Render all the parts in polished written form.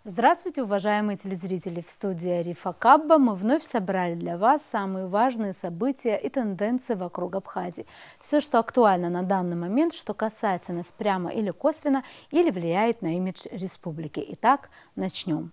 Здравствуйте, уважаемые телезрители! В студии Арифа Кабба мы вновь собрали для вас самые важные события и тенденции вокруг Абхазии. Все, что актуально на данный момент, что касается нас прямо или косвенно, или влияет на имидж республики. Итак, начнем.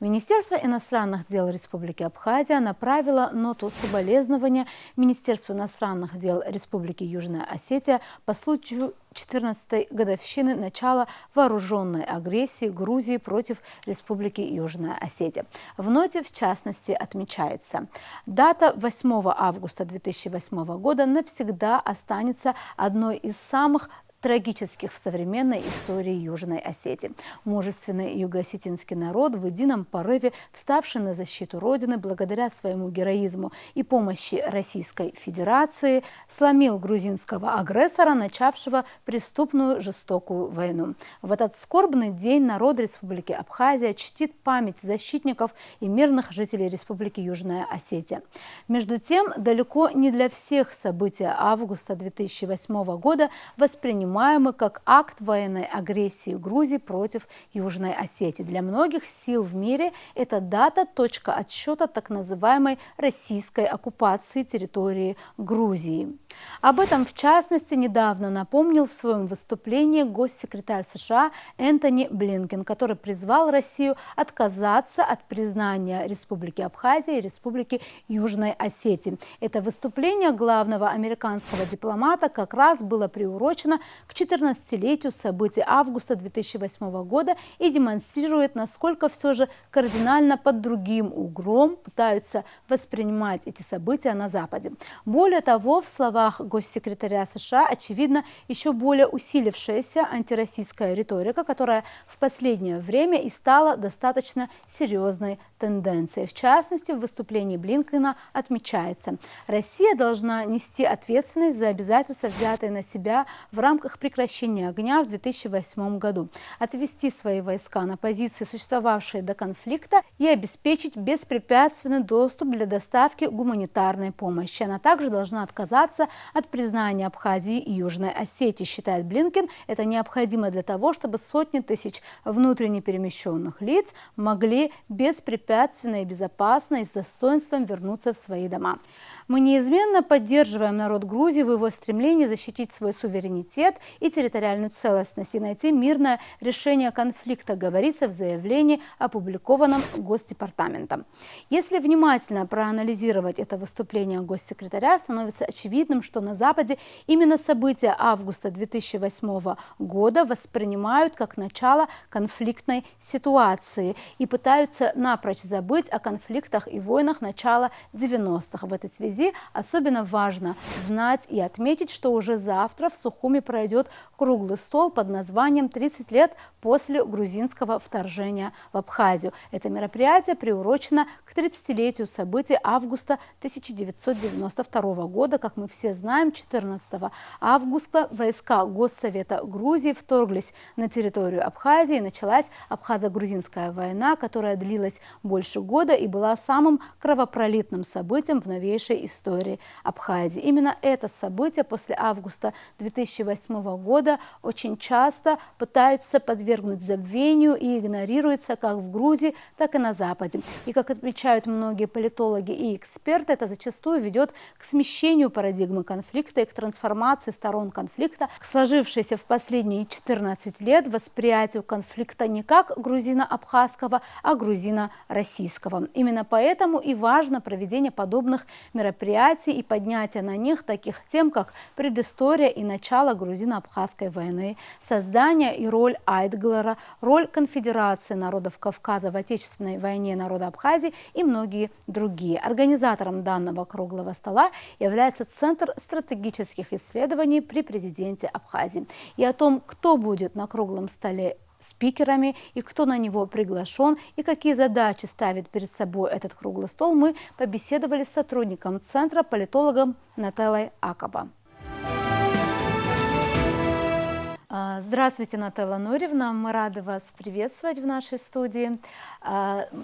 Министерство иностранных дел Республики Абхазия направило ноту соболезнования Министерству иностранных дел Республики Южная Осетия по случаю 14-й годовщины начала вооруженной агрессии Грузии против Республики Южная Осетия. В ноте, в частности, отмечается: дата 8 августа 2008 года навсегда останется одной из самых трагических в современной истории Южной Осетии. Мужественный юго-осетинский народ в едином порыве, вставший на защиту Родины благодаря своему героизму и помощи Российской Федерации, сломил грузинского агрессора, начавшего преступную жестокую войну. В этот скорбный день народ Республики Абхазия чтит память защитников и мирных жителей Республики Южная Осетия. Между тем, далеко не для всех события августа 2008 года воспринимаются как акт военной агрессии Грузии против Южной Осетии. Для многих сил в мире эта дата – точка отсчета так называемой российской оккупации территории Грузии. Об этом, в частности, недавно напомнил в своем выступлении госсекретарь США Энтони Блинкен, который призвал Россию отказаться от признания Республики Абхазия и Республики Южной Осетии. Это выступление главного американского дипломата как раз было приурочено к 14-летию событий августа 2008 года и демонстрирует, насколько все же кардинально под другим углом пытаются воспринимать эти события на Западе. Более того, в словах госсекретаря США очевидно еще более усилившаяся антироссийская риторика, которая в последнее время и стала достаточно серьезной тенденцией. В частности, в выступлении Блинкена отмечается: Россия должна нести ответственность за обязательства, взятые на себя в рамках прекращения огня в 2008 году, отвести свои войска на позиции, существовавшие до конфликта, и обеспечить беспрепятственный доступ для доставки гуманитарной помощи. Она также должна отказаться от признания Абхазии и Южной Осетии, считает Блинкен. Это необходимо для того, чтобы сотни тысяч внутренне перемещенных лиц могли беспрепятственно и безопасно и с достоинством вернуться в свои дома. Мы неизменно поддерживаем народ Грузии в его стремлении защитить свой суверенитет и территориальную целостность и найти мирное решение конфликта, говорится в заявлении, опубликованном Госдепартаментом. Если внимательно проанализировать это выступление госсекретаря, становится очевидным, что на Западе именно события августа 2008 года воспринимают как начало конфликтной ситуации и пытаются напрочь забыть о конфликтах и войнах начала 90-х. В этой связи особенно важно знать и отметить, что уже завтра в Сухуми пройдет круглый стол под названием «30 лет после грузинского вторжения в Абхазию». Это мероприятие приурочено к 30-летию событий августа 1992 года. Как мы все знаем, 14 августа войска Госсовета Грузии вторглись на территорию Абхазии, и началась абхазо-грузинская война, которая длилась больше года и была самым кровопролитным событием в новейшей истории Абхазии. Именно это событие после августа 2008 года очень часто пытаются подвергнуть забвению и игнорируется как в Грузии, так и на Западе. И, как отмечают многие политологи и эксперты, это зачастую ведет к смещению парадигмы конфликта и к трансформации сторон конфликта, к сложившейся в последние 14 лет восприятию конфликта не как грузино-абхазского, а грузино-российского. Именно поэтому и важно проведение подобных мероприятий и поднятие на них таких тем, как предыстория и начало грузино-абхазской войны, создание и роль Айтглера, роль конфедерации народов Кавказа в Отечественной войне народа Абхазии и многие другие. Организатором данного круглого стола является Центр стратегических исследований при президенте Абхазии. И о том, кто будет на круглом столе спикерами и кто на него приглашен и какие задачи ставит перед собой этот круглый стол, мы побеседовали с сотрудником центра, политологом Нателлой Акаба. Здравствуйте, Наталья Нуриевна. Мы рады вас приветствовать в нашей студии.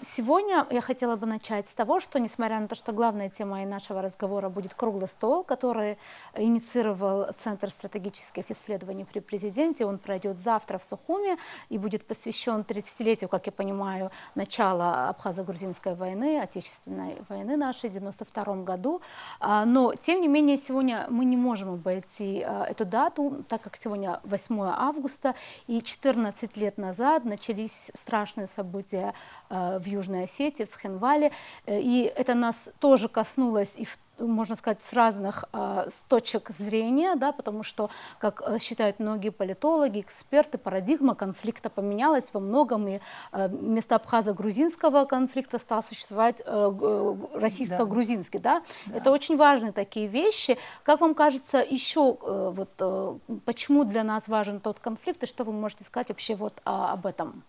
Сегодня я хотела бы начать с того, что, несмотря на то, что главной темой нашего разговора будет круглый стол, который инициировал Центр стратегических исследований при президенте, он пройдет завтра в Сухуми и будет посвящен 30-летию, как я понимаю, начала Абхазо-Грузинской войны, Отечественной войны нашей в 1992 году. Но, тем не менее, сегодня мы не можем обойти эту дату, так как сегодня 8 августа, и 14 лет назад начались страшные события в Южной Осетии, в Цхинвале, и это нас тоже коснулось и можно сказать, с разных точек зрения, да, потому что, как считают многие политологи, эксперты, парадигма конфликта поменялась во многом, и вместо абхазо-грузинского конфликта стал существовать российско-грузинский. Да? Да. Это очень важные такие вещи. Как вам кажется, еще почему для нас важен тот конфликт, и что вы можете сказать вообще об этом?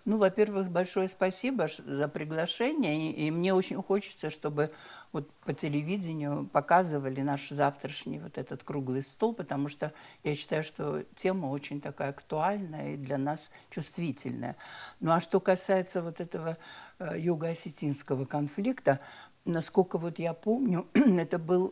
Ну, во-первых, большое спасибо за приглашение, и мне очень хочется, чтобы вот по телевидению показывали наш завтрашний вот этот круглый стол, потому что я считаю, что тема очень такая актуальная и для нас чувствительная. Ну, а что касается вот этого юго-осетинского конфликта, насколько вот я помню, это был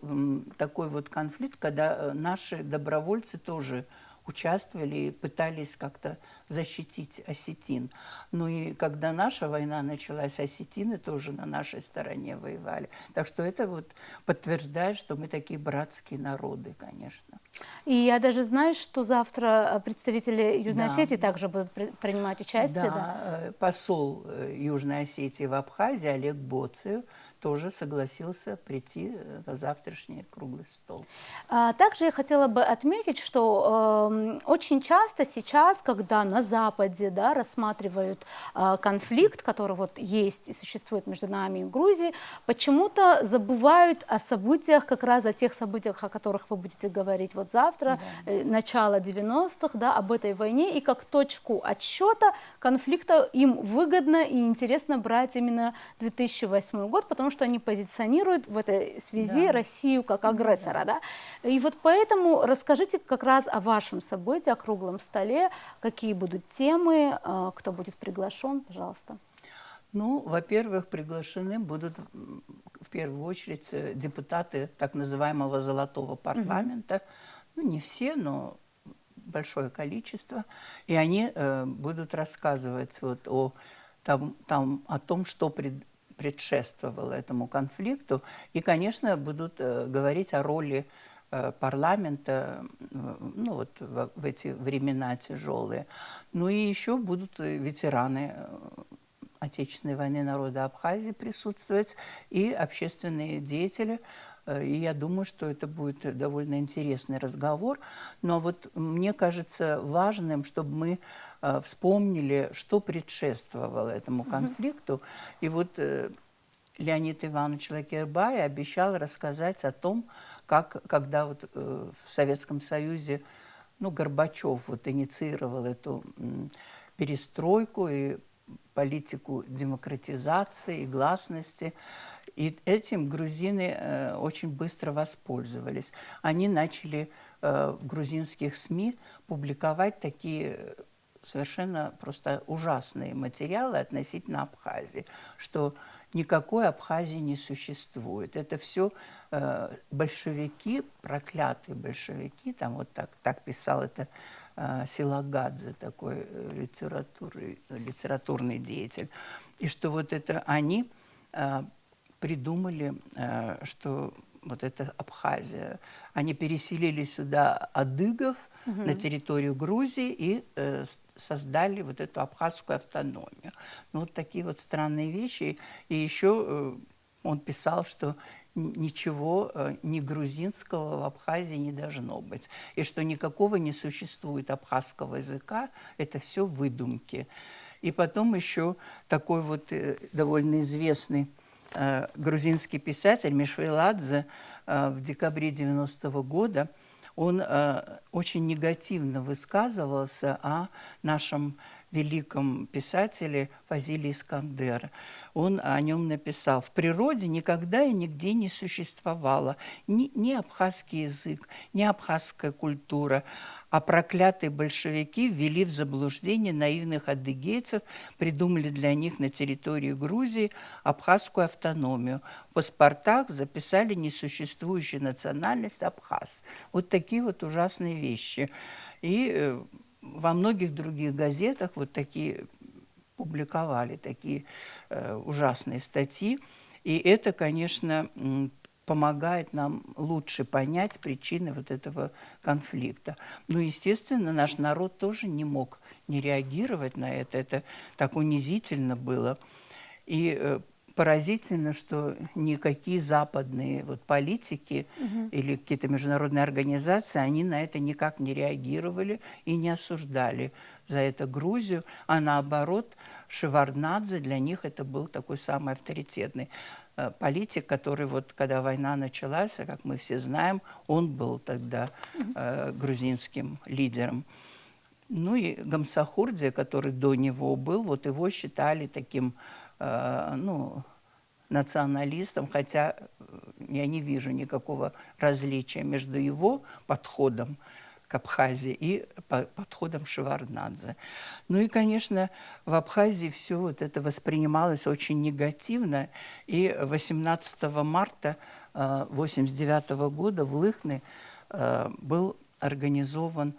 такой вот конфликт, когда наши добровольцы тоже участвовали и пытались как-то защитить осетин. Ну и когда наша война началась, осетины тоже на нашей стороне воевали. Так что это вот подтверждает, что мы такие братские народы, конечно. И я даже знаю, что завтра представители Южной Осетии также будут принимать участие. Да, посол Южной Осетии в Абхазии Олег Боцев тоже согласился прийти на завтрашний круглый стол. Также я хотела бы отметить, что очень часто сейчас, когда на Западе рассматривают конфликт, который вот есть и существует между нами и Грузией, почему-то забывают о событиях, как раз о тех событиях, о которых вы будете говорить вот завтра, начало 90-х, об этой войне, и как точку отсчета конфликта им выгодно и интересно брать именно 2008 год, потому что они позиционируют в этой связи Россию как агрессора. Да. И вот поэтому расскажите как раз о вашем событии, о круглом столе, какие будут темы, кто будет приглашен, пожалуйста. Ну, во-первых, приглашены будут в первую очередь депутаты так называемого «золотого парламента». Ну, не все, но большое количество. И они будут рассказывать вот о том, что предшествовало этому конфликту. И, конечно, будут говорить о роли парламента ну, вот, в эти времена тяжелые. Ну и еще будут ветераны Отечественной войны народа Абхазии присутствовать и общественные деятели. И я думаю, что это будет довольно интересный разговор. Но вот мне кажется важным, чтобы мы вспомнили, что предшествовало этому конфликту. И вот Леонид Иванович Лакербай обещал рассказать о том, как, когда вот в Советском Союзе Горбачев вот инициировал эту перестройку и политику демократизации и гласности. И этим грузины очень быстро воспользовались. Они начали в грузинских СМИ публиковать такие совершенно просто ужасные материалы относительно Абхазии, что никакой Абхазии не существует. Это все большевики, проклятые большевики, там вот так писал это Силагадзе, такой литературный деятель. И что вот это они придумали, что вот это Абхазия. Они переселили сюда адыгов на территорию Грузии и создали вот эту абхазскую автономию. Ну, вот такие вот странные вещи. И еще он писал, что ничего ни грузинского в Абхазии не должно быть. И что никакого не существует абхазского языка. Это все выдумки. И потом еще такой вот довольно известный грузинский писатель Мишвеладзе в декабре 90-го года, он очень негативно высказывался о нашем великом писателе Фазиле Искандера. Он о нем написал: «В природе никогда и нигде не существовало ни абхазский язык, ни абхазская культура, а проклятые большевики ввели в заблуждение наивных адыгейцев, придумали для них на территории Грузии абхазскую автономию. В паспортах записали несуществующую национальность абхаз». Вот такие вот ужасные вещи. И во многих других газетах вот такие публиковали такие ужасные статьи. И это, конечно, помогает нам лучше понять причины вот этого конфликта. Ну, естественно, наш народ тоже не мог не реагировать на это. Это так унизительно было. И поразительно, что никакие западные вот политики или какие-то международные организации, они на это никак не реагировали и не осуждали за это Грузию, а наоборот, Шеварднадзе для них это был такой самый авторитетный политик, который вот, когда война началась, как мы все знаем, он был тогда грузинским лидером. Ну и Гамсахурдия, который до него был, вот его считали таким, ну, националистом, хотя я не вижу никакого различия между его подходом к Абхазии и подходом Шеварднадзе. Ну и, конечно, в Абхазии все вот это воспринималось очень негативно. И 18 марта 1989 года в Лыхне был организован,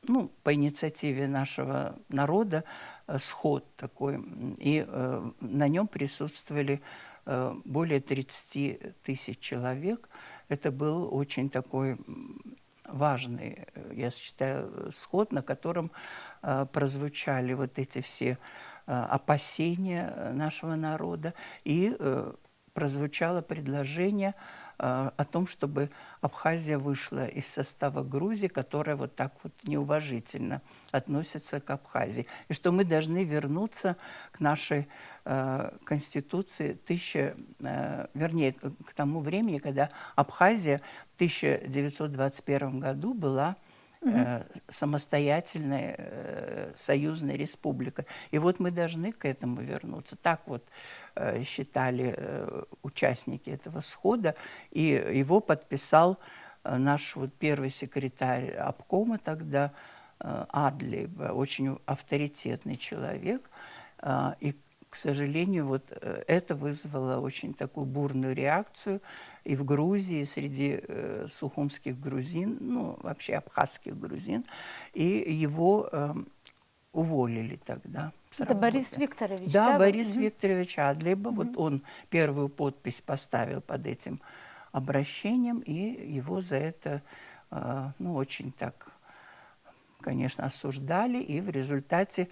ну, по инициативе нашего народа, сход такой. И на нем присутствовали более 30 тысяч человек. Это был очень такой важный, я считаю, сход, на котором прозвучали вот эти все опасения нашего народа. И прозвучало предложение о том, чтобы Абхазия вышла из состава Грузии, которая вот так вот неуважительно относится к Абхазии. И что мы должны вернуться к нашей конституции, вернее, к тому времени, когда Абхазия в 1921 году была самостоятельной союзной республикой. И вот мы должны к этому вернуться. Так вот считали участники этого схода. И его подписал наш вот первый секретарь обкома тогда, Адли, очень авторитетный человек. И, к сожалению, вот это вызвало очень такую бурную реакцию и в Грузии, среди сухумских грузин, ну, вообще абхазских грузин. И его уволили тогда с Это работы. Борис Викторович, Да, да? Борис Викторович Адлеба. Вот он первую подпись поставил под этим обращением, и его за это, ну, очень так, конечно, осуждали, и в результате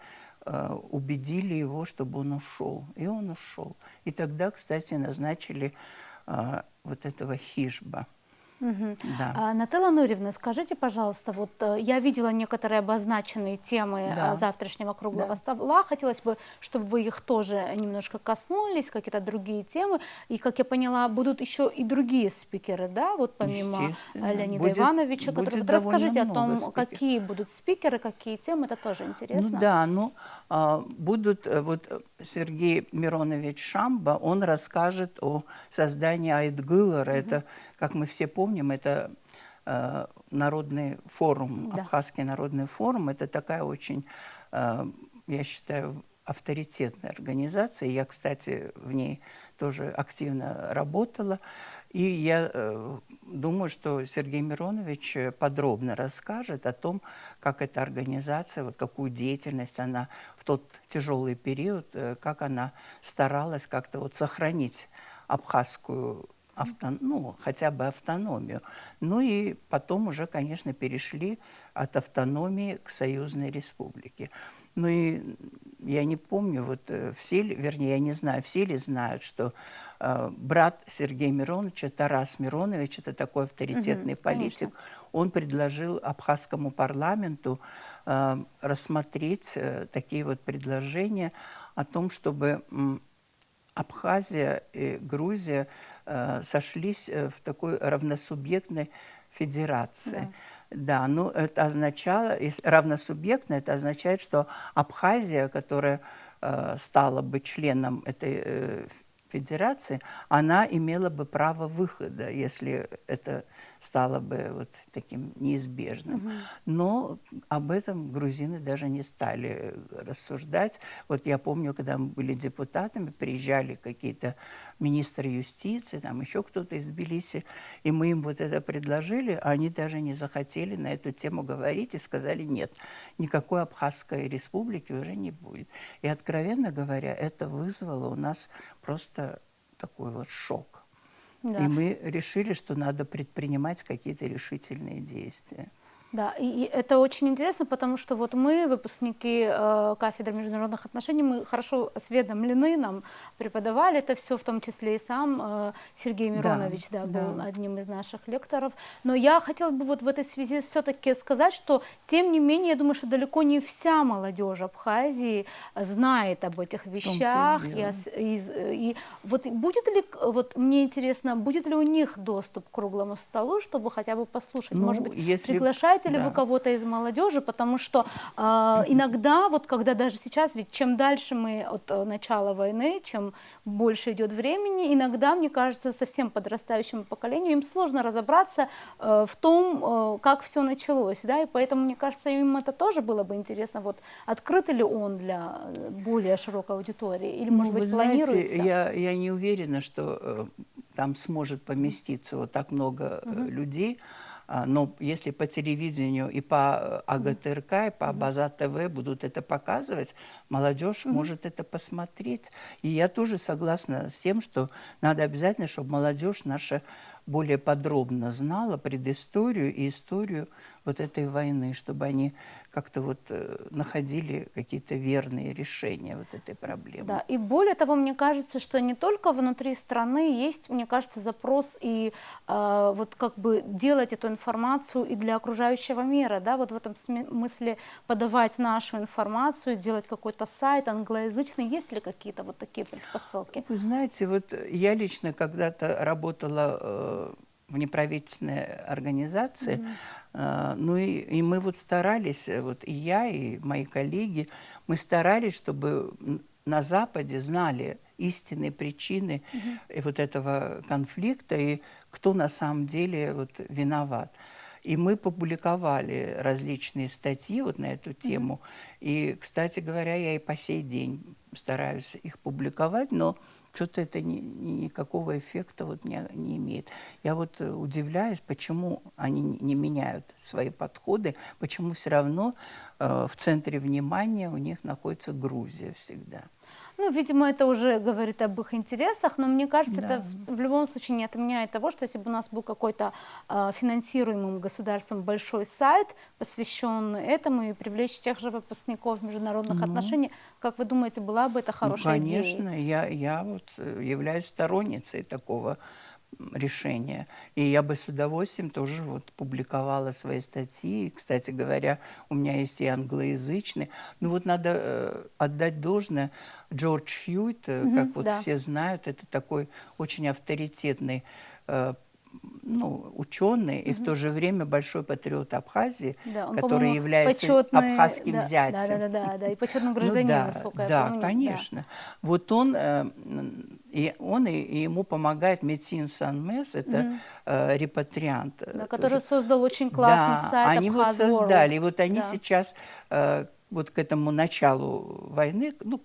убедили его, чтобы он ушел. И он ушел. И тогда, кстати, назначили вот этого Хижба. Да. Нателла Нуриевна, скажите, пожалуйста, вот я видела некоторые обозначенные темы Да. завтрашнего круглого Да. стола. Хотелось бы, чтобы вы их тоже немножко коснулись, какие-то другие темы. И, как я поняла, будут еще и другие спикеры, да, вот помимо Естественно. Леонида Ивановича. Будет Вот довольно расскажите о много том, спикеров. какие будут спикеры, какие темы, это тоже интересно. Ну да, ну будут, вот Сергей Миронович Шамба, он расскажет о создании Айтгылара. Это, как мы все помним, это народный форум, Да. Абхазский народный форум. Это такая очень, я считаю, авторитетная организация. Я, кстати, в ней тоже активно работала. И я думаю, что Сергей Миронович подробно расскажет о том, как эта организация, вот какую деятельность она в тот тяжелый период, как она старалась как-то вот сохранить абхазскую ну, хотя бы автономию. Ну и потом уже, конечно, перешли от автономии к союзной республике. Ну и я не помню, вот все ли, вернее, я не знаю, все ли знают, что брат Сергея Мироновича, Тарас Миронович, это такой авторитетный политик, он предложил абхазскому парламенту рассмотреть такие вот предложения о том, чтобы Абхазия и Грузия сошлись в такой равносубъектной федерации. Да, ну это означало, равносубъектно, это означает, что Абхазия, которая стала бы членом этой федерации, она имела бы право выхода, если это стало бы вот таким неизбежным. Но об этом грузины даже не стали рассуждать. Вот я помню, когда мы были депутатами, приезжали какие-то министры юстиции, там еще кто-то из Тбилиси, и мы им вот это предложили, а они даже не захотели на эту тему говорить и сказали: нет, никакой Абхазской республики уже не будет. И, откровенно говоря, это вызвало у нас просто такой вот шок. И Да. мы решили, что надо предпринимать какие-то решительные действия. Да, и это очень интересно, потому что вот мы, выпускники кафедры международных отношений, мы хорошо осведомлены, нам преподавали это все, в том числе и сам Сергей Миронович, да, был одним из наших лекторов. Но я хотела бы вот в этой связи все-таки сказать, что тем не менее, я думаю, что далеко не вся молодежь Абхазии знает об этих вещах. И вот будет ли, вот мне интересно, будет ли у них доступ к круглому столу, чтобы хотя бы послушать, Ну, может быть, если приглашаете ли вы кого-то из молодежи, потому что иногда, вот когда даже сейчас, ведь чем дальше мы от начала войны, чем больше идет времени, иногда, мне кажется, совсем подрастающему поколению им сложно разобраться в том, как все началось, да, и поэтому, мне кажется, им это тоже было бы интересно, вот открыт ли он для более широкой аудитории, или, может быть, планируется? Знаете, я не уверена, что там сможет поместиться вот так много людей. Но если по телевидению и по АГТРК, и по База ТВ будут это показывать, молодежь может это посмотреть. И я тоже согласна с тем, что надо обязательно, чтобы молодежь наша более подробно знала предысторию и историю вот этой войны, чтобы они как-то вот находили какие-то верные решения вот этой проблемы. Да, и более того, мне кажется, что не только внутри страны есть, мне кажется, запрос и вот как бы делать эту информацию и для окружающего мира, да, вот в этом смысле подавать нашу информацию, делать какой-то сайт англоязычный, есть ли какие-то вот такие предпосылки? Вы знаете, вот я лично когда-то работала в неправительственной организации, ну и мы вот старались, вот и я, и мои коллеги, мы старались, чтобы на Западе знали истинные причины вот этого конфликта и кто на самом деле вот виноват. И мы публиковали различные статьи вот на эту тему. И, кстати говоря, я и по сей день стараюсь их публиковать, но что-то это никакого эффекта вот не имеет. Я вот удивляюсь, почему они не меняют свои подходы, почему все равно в центре внимания у них находится Грузия всегда. Ну, видимо, это уже говорит об их интересах, но мне кажется, это в любом случае не отменяет того, что если бы у нас был какой-то финансируемым государством большой сайт, посвященный этому, и привлечь тех же выпускников международных отношений, как вы думаете, была бы это хорошая идея? Конечно, я вот являюсь сторонницей такого решения. И я бы с удовольствием тоже вот публиковала свои статьи. И, кстати говоря, у меня есть и англоязычные. Ну вот надо отдать должное. Джордж Хьюитт, как вот все знают, это такой очень авторитетный ученый и в то же время большой патриот Абхазии, Да, он, который является абхазским зятем. Да, и почетный гражданин, насколько я помню. Да, конечно. Вот он и ему помогает Метин Санмес, это репатриант. Да, который создал очень классный сайт они вот Abkhaz создали. World. И вот они сейчас вот к этому началу войны, ну, к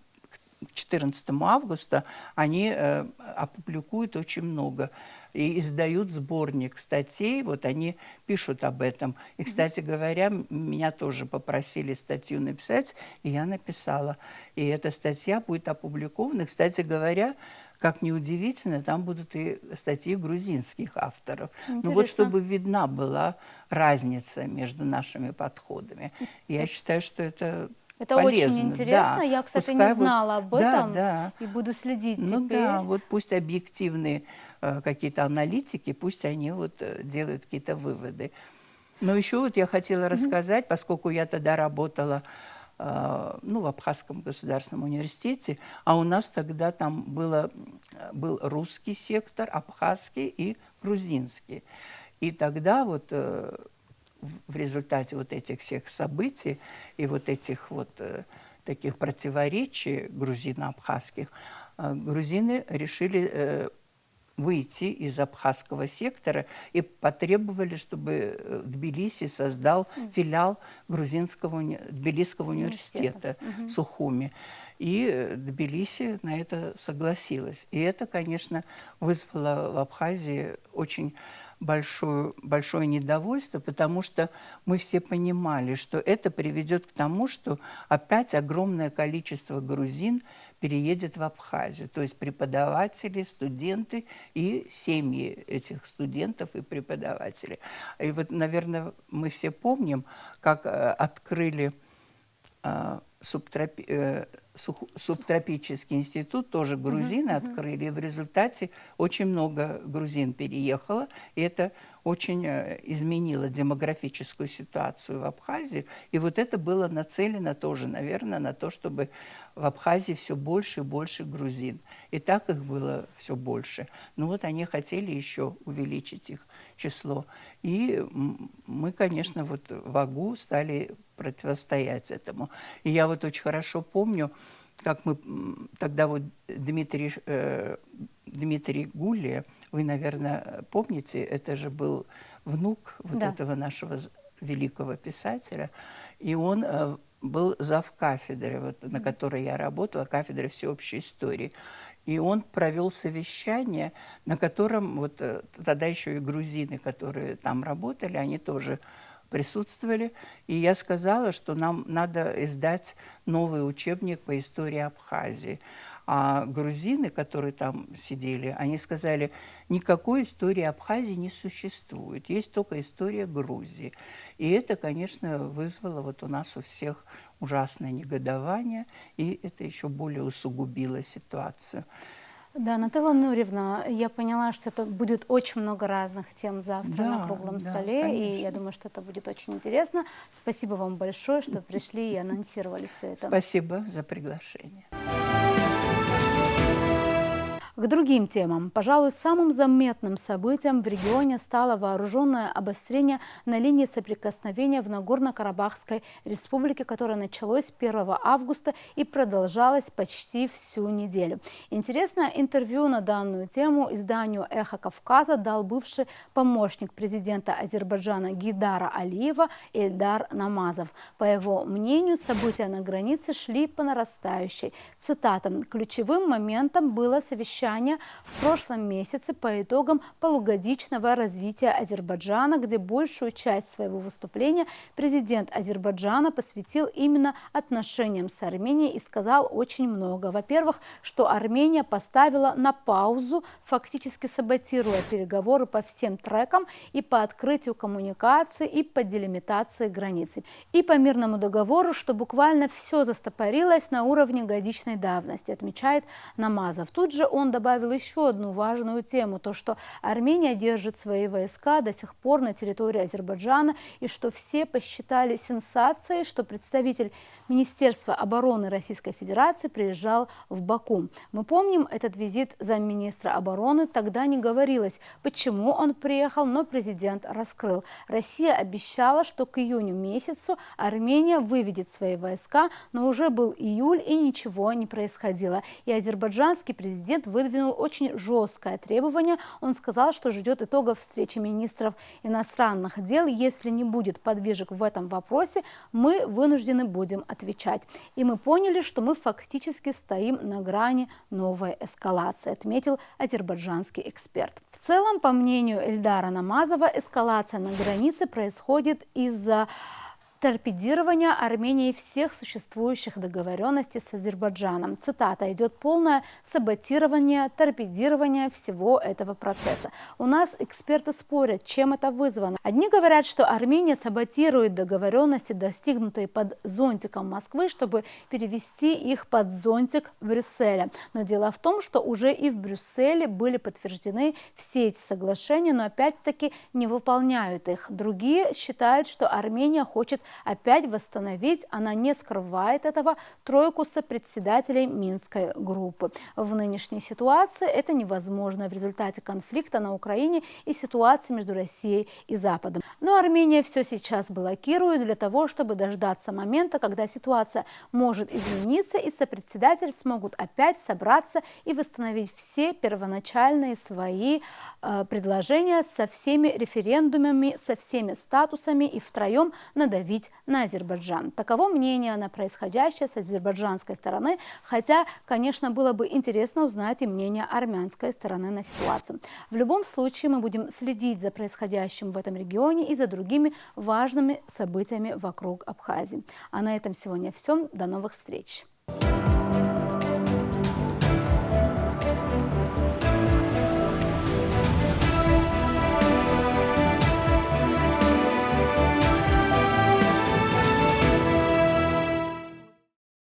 14 августа, они опубликуют очень много и издают сборник статей, вот они пишут об этом. И, кстати говоря, меня тоже попросили статью написать, и я написала. И эта статья будет опубликована. Кстати говоря, как ни удивительно, там будут и статьи грузинских авторов. Ну вот чтобы видна была разница между нашими подходами. Я считаю, что это полезно. Очень интересно. Да. Я, кстати, Пускай не знала об этом да. и буду следить Ну теперь. да, вот пусть объективные какие-то аналитики, пусть они вот делают какие-то выводы. Но еще вот я хотела рассказать, поскольку я тогда работала в Абхазском государственном университете, а у нас тогда там был русский сектор, абхазский и грузинский. И тогда вот в результате вот этих всех событий и вот этих вот таких противоречий грузино-абхазских, грузины решили выйти из абхазского сектора и потребовали, чтобы Тбилиси создал филиал Тбилисского университета Сухуми. И Тбилиси на это согласилась. И это, конечно, вызвало в Абхазии очень большое недовольство, потому что мы все понимали, что это приведет к тому, что опять огромное количество грузин переедет в Абхазию. То есть преподаватели, студенты и семьи этих студентов и преподавателей. И вот, наверное, мы все помним, как открыли субтропический институт, тоже грузины открыли, и в результате очень много грузин переехало, и это очень изменило демографическую ситуацию в Абхазии. И вот это было нацелено тоже, наверное, на то, чтобы в Абхазии все больше и больше грузин. И так их было все больше. Но вот они хотели еще увеличить их число. И мы, конечно, вот в АГУ стали противостоять этому. И я вот очень хорошо помню, как мы тогда вот Дмитрий Гулли, вы, наверное, помните, это же был внук вот этого нашего великого писателя, и он был завкафедры, вот, на которой я работала, кафедры всеобщей истории. И он провел совещание, на котором вот тогда еще и грузины, которые там работали, они тоже присутствовали. И я сказала, что нам надо издать новый учебник по истории Абхазии. А грузины, которые там сидели, они сказали, никакой истории Абхазии не существует, есть только история Грузии. И это, конечно, вызвало вот у нас у всех ужасное негодование, и это еще более усугубило ситуацию. Да, Наталья Нуриевна, я поняла, что это будет очень много разных тем завтра на круглом столе, конечно. и я думаю, что это будет очень интересно. Спасибо вам большое, что пришли и анонсировали все это. Спасибо за приглашение. К другим темам. Пожалуй, самым заметным событием в регионе стало вооруженное обострение на линии соприкосновения в Нагорно-Карабахской республике, которое началось 1 августа и продолжалось почти всю неделю. Интересное интервью на данную тему изданию «Эхо Кавказа» дал бывший помощник президента Азербайджана Гейдара Алиева Эльдар Намазов. По его мнению, события на границе шли по нарастающей. Цитата: «Ключевым моментом было совещание в прошлом месяце по итогам полугодичного развития Азербайджана, где большую часть своего выступления президент Азербайджана посвятил именно отношениям с Арменией и сказал очень много. Во-первых, что Армения поставила на паузу, фактически саботируя переговоры по всем трекам и по открытию коммуникации, и по делимитации границы, и по мирному договору, что буквально все застопорилось на уровне годичной давности», отмечает Намазов. Тут же он добавил еще одну важную тему, то, что Армения держит свои войска до сих пор на территории Азербайджана, и что все посчитали сенсацией, что представитель Министерства обороны Российской Федерации приезжал в Баку. Мы помним этот визит замминистра обороны, тогда не говорилось, почему он приехал, но президент раскрыл. Россия обещала, что к июню месяцу Армения выведет свои войска, но уже был июль и ничего не происходило. И азербайджанский президент выдвинул очень жесткое требование. Он сказал, что ждет итогов встречи министров иностранных дел. Если не будет подвижек в этом вопросе, мы вынуждены будем отвечать. И мы поняли, что мы фактически стоим на грани новой эскалации, отметил азербайджанский эксперт. В целом, по мнению Эльдара Намазова, эскалация на границе происходит из-за торпедирования Арменией всех существующих договоренностей с Азербайджаном. Цитата: «Идет полное саботирование, торпедирование всего этого процесса». У нас эксперты спорят, чем это вызвано. Одни говорят, что Армения саботирует договоренности, достигнутые под зонтиком Москвы, чтобы перевести их под зонтик Брюсселя. Но дело в том, что уже и в Брюсселе были подтверждены все эти соглашения, но опять-таки не выполняют их. Другие считают, что Армения хочет опять восстановить, она не скрывает этого, тройку сопредседателей Минской группы. В нынешней ситуации это невозможно в результате конфликта на Украине и ситуации между Россией и Западом. Но Армения все сейчас блокирует для того, чтобы дождаться момента, когда ситуация может измениться и сопредседатели смогут опять собраться и восстановить все первоначальные свои предложения со всеми референдумами, со всеми статусами и втроем надавить на Азербайджан. Таково мнение на происходящее с азербайджанской стороны, хотя, конечно, было бы интересно узнать и мнение армянской стороны на ситуацию. В любом случае мы будем следить за происходящим в этом регионе и за другими важными событиями вокруг Абхазии. А на этом сегодня все. До новых встреч!